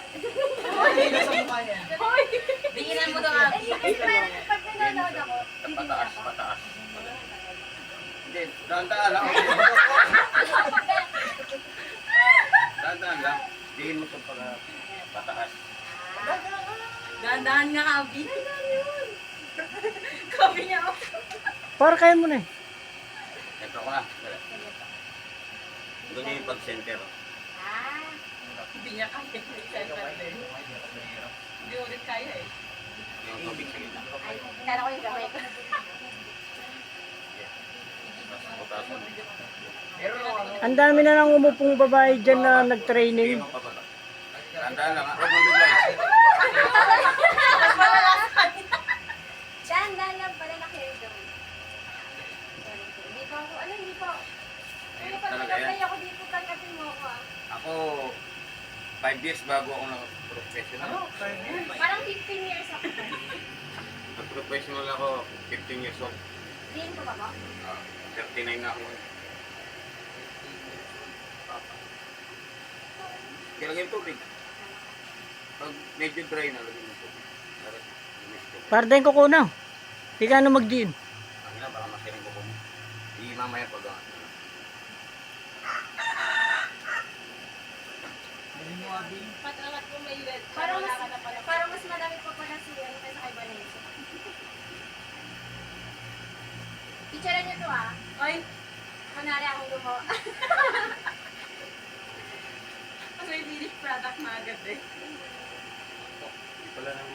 Hindi na sa mukha niya. Dinginan mo daw, Abi. Pag nanonood ako, titingin Pataas, ako. pataas. Hindi, dahan-dahan lang. Dahan-dahan lang. Diin mo sa pataas. Dahan-dahan nga, Abi. Kabi niya ako. Para kaya mo na eh. Ito ko na. Doon niyo yung pag-center. Ah, Hindi niya kaya. Hindi ulit kaya eh. Yung tubig sa gitna. ay, kala ko yung gamay ko. Tapos butasan. Meron ako ano. Ang dami na nang umupong babae dyan na Hindi nag-training. mo pababa. Dahan-dahan lang. Huwag mong biglayin. Dahan-dahan lang pala na-carry gawin. Hindi pa ako, hindi pa. Ano pa Talaga yan. nag-apply ako dito, tanggapin mo ako ah. Ako, 5 years bago ako nag-professional. Ano? Sorry. Parang 15 years ako. Nag-professional ako, 15 years old. Din ko ba ba? 39 na ako. Kaya lagyan yung tubig. Pag medyo dry na, lagyan yung tubig. Para lumis. Para din ko kunaw. Di ka na mag-diin. Ang ina, baka masiring ko po. Hindi mamaya pag Hindi mo abi. Patrangat mo may red. Parang mas madami pa pala si ano kaysa kay Vanessa. Picturean niyo to ah. Ay, Kunwari akong gumawa. mas may finished product na agad eh. Hindi pala nang